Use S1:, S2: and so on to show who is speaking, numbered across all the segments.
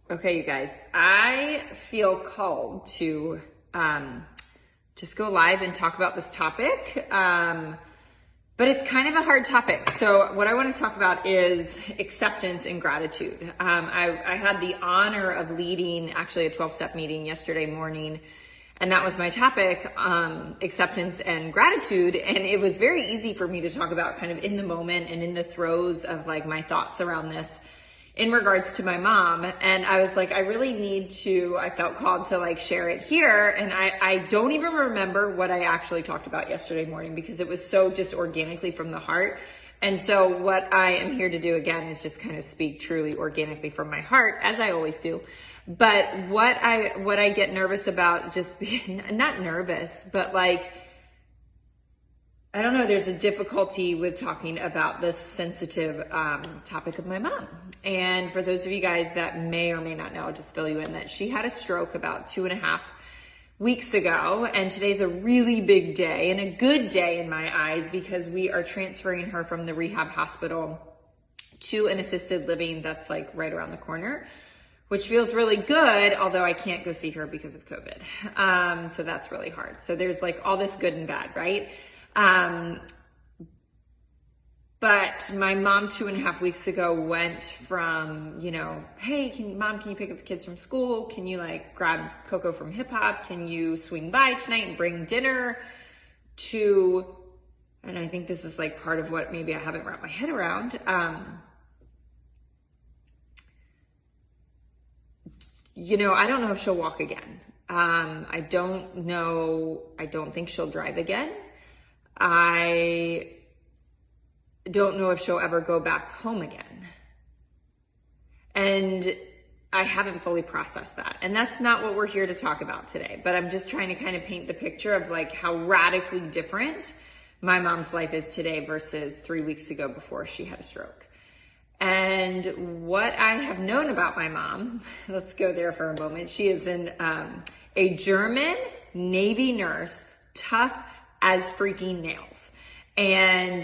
S1: Okay, you guys, I feel called to just go live and talk about this topic. But it's kind of a hard topic. So what I want to talk about is acceptance and gratitude. I had the honor of leading actually a 12-step meeting yesterday morning, and that was my topic, acceptance and gratitude. And it was very easy for me to talk about kind of in the moment and in the throes of like my thoughts around this in regards to my mom. And I was like, I really need to, I felt called to like share it here. And I don't even remember what I actually talked about yesterday morning because it was so just organically from the heart. And so what I am here to do again is just kind of speak truly organically from my heart, as I always do. But what I get nervous about, just being, not nervous, but like, I don't know, there's a difficulty with talking about this sensitive topic of my mom. And for those of you guys that may or may not know, I'll just fill you in that she had a stroke about 2.5 weeks ago. And today's a really big day and a good day in my eyes because we are transferring her from the rehab hospital to an assisted living that's like right around the corner, which feels really good, although I can't go see her because of COVID. So that's really hard. So there's like all this good and bad, right? But my mom 2.5 weeks ago went from, hey, Mom, can you pick up the kids from school? Can you like grab Coco from Hip Hop? Can you swing by tonight and bring dinner? To, and I think this is like part of what maybe I haven't wrapped my head around. I don't know if she'll walk again. I don't know. I don't think she'll drive again. I don't know if she'll ever go back home again. And I haven't fully processed that. And that's not what we're here to talk about today, but I'm just trying to kind of paint the picture of like how radically different my mom's life is today versus 3 weeks ago before she had a stroke. And what I have known about my mom, let's go there for a moment. She is a German Navy nurse, tough as freaking nails. And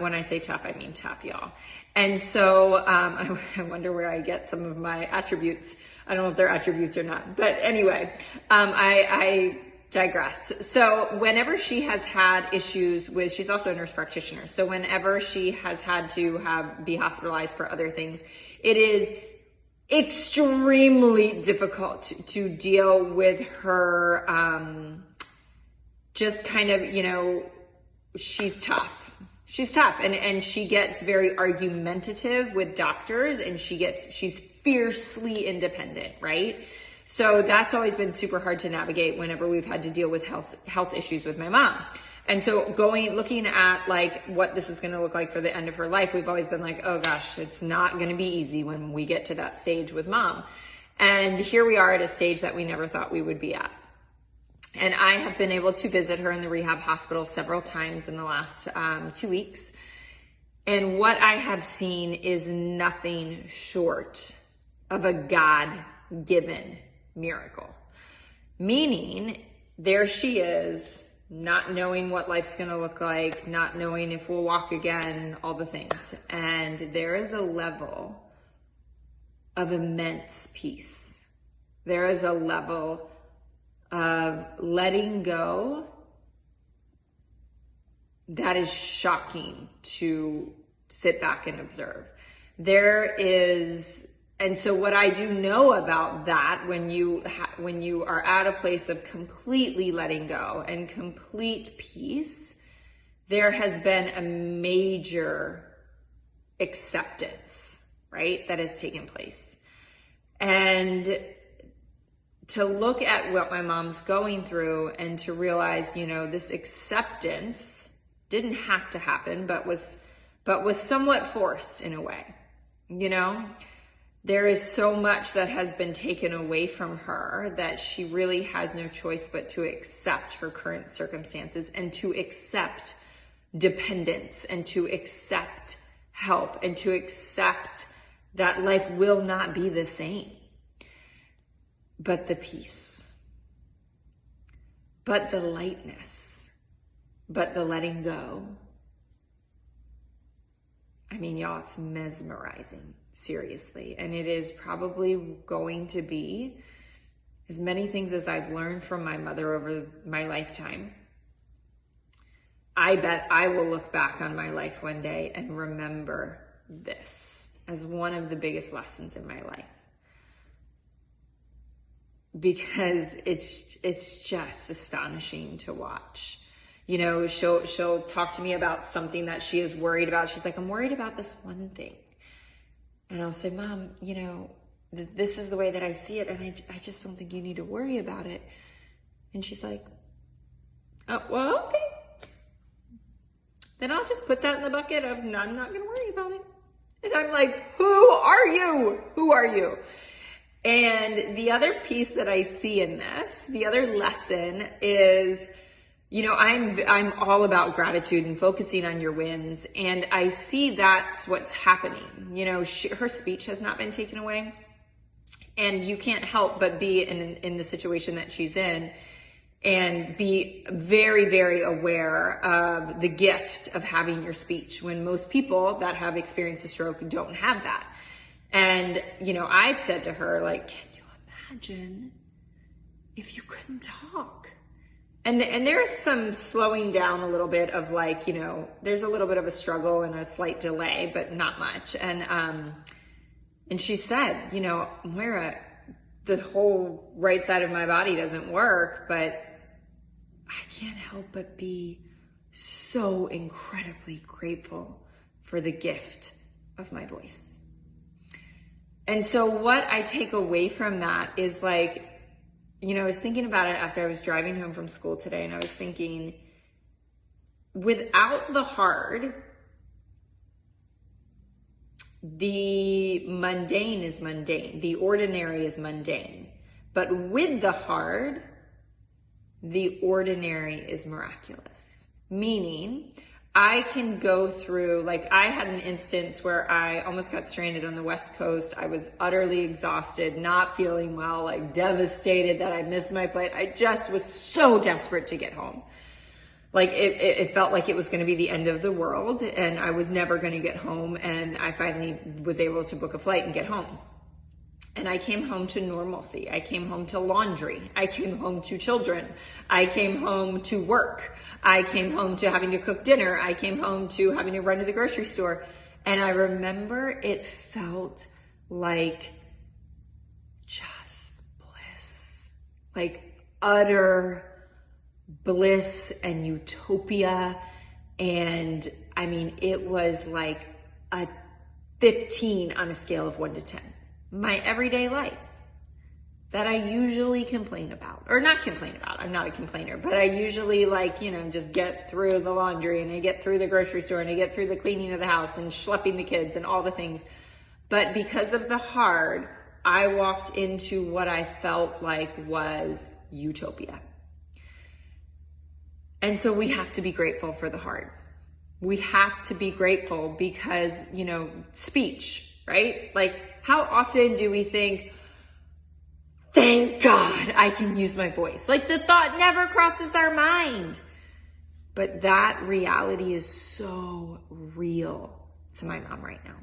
S1: when I say tough, I mean tough, y'all. And so I wonder where I get some of my attributes. I don't know if they're attributes or not. But anyway, I digress. So whenever she has had issues with, she's also a nurse practitioner. So whenever she has had to be hospitalized for other things, it is extremely difficult to deal with her, just kind of, she's tough. She's tough and she gets very argumentative with doctors and she's fiercely independent, right? So that's always been super hard to navigate whenever we've had to deal with health issues with my mom. And so looking at like what this is going to look like for the end of her life, we've always been like, oh gosh, it's not going to be easy when we get to that stage with mom. And here we are at a stage that we never thought we would be at. And I have been able to visit her in the rehab hospital several times in the last 2 weeks. And what I have seen is nothing short of a God-given miracle. Meaning, there she is, not knowing what life's going to look like, not knowing if we'll walk again, all the things. And there is a level of immense peace. There is a level of letting go that is shocking to sit back and observe. And so what I do know about that, when you are at a place of completely letting go and complete peace, there has been a major acceptance, right, that has taken place. And to look at what my mom's going through and to realize, this acceptance didn't have to happen, but was somewhat forced in a way. There is so much that has been taken away from her that she really has no choice but to accept her current circumstances and to accept dependence and to accept help and to accept that life will not be the same. But the peace, but the lightness, but the letting go. I mean, y'all, it's mesmerizing. seriously. And it is probably going to be as many things as I've learned from my mother over my lifetime. I bet I will look back on my life one day and remember this as one of the biggest lessons in my life. Because it's just astonishing to watch. You know, she'll talk to me about something that she is worried about. She's like, I'm worried about this one thing. And I'll say, Mom, you know, this is the way that I see it, and I just don't think you need to worry about it. And she's like, oh, well, okay. Then I'll just put that in the bucket of, no, I'm not going to worry about it. And I'm like, who are you? Who are you? And the other piece that I see in this, the other lesson is, you know, I'm all about gratitude and focusing on your wins. And I see that's what's happening. You know, her speech has not been taken away. And you can't help but be in the situation that she's in and be very, very aware of the gift of having your speech, when most people that have experienced a stroke don't have that. And, you know, I've said to her, like, can you imagine if you couldn't talk? And there's some slowing down a little bit of, like, you know, there's a little bit of a struggle and a slight delay, but not much. And she said, you know, Moira, the whole right side of my body doesn't work, but I can't help but be so incredibly grateful for the gift of my voice. And so what I take away from that is, like, you know, I was thinking about it after I was driving home from school today, and I was thinking, without the hard, the mundane is mundane. The ordinary is mundane. But with the hard, the ordinary is miraculous. Meaning, I can go through, like, I had an instance where I almost got stranded on the West Coast. I was utterly exhausted, not feeling well, like devastated that I missed my flight. I just was so desperate to get home. Like, it felt like it was going to be the end of the world, and I was never going to get home. And I finally was able to book a flight and get home. And I came home to normalcy. I came home to laundry. I came home to children. I came home to work. I came home to having to cook dinner. I came home to having to run to the grocery store. And I remember it felt like just bliss, like utter bliss and utopia. And I mean, it was like a 15 on a scale of 1 to 10. My everyday life that I usually complain about, or not complain about, I'm not a complainer, but I usually, like, you know, just get through the laundry, and I get through the grocery store, and I get through the cleaning of the house and schlepping the kids and all the things. But because of the hard, I walked into what I felt like was utopia. And so we have to be grateful for the hard. We have to be grateful because, you know, speech, right? Like, how often do we think, thank God I can use my voice? Like, the thought never crosses our mind. But that reality is so real to my mom right now.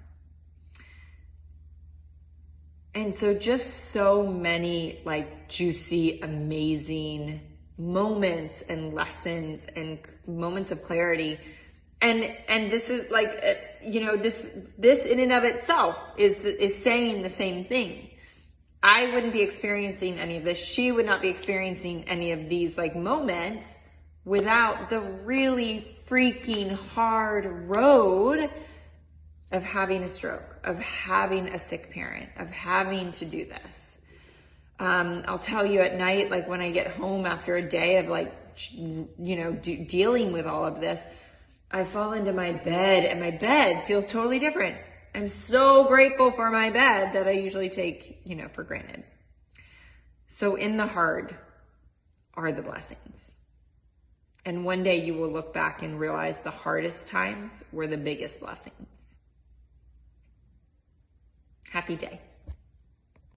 S1: And so just so many, like, juicy, amazing moments and lessons and moments of clarity. And this is, like, you know, this in and of itself is saying the same thing. I wouldn't be experiencing any of this. She would not be experiencing any of these, like, moments without the really freaking hard road of having a stroke, of having a sick parent, of having to do this. I'll tell you, at night, like, when I get home after a day of, like, you know, dealing with all of this, I fall into my bed, and my bed feels totally different. I'm so grateful for my bed that I usually take, you know, for granted. So in the hard are the blessings. And one day you will look back and realize the hardest times were the biggest blessings. Happy day.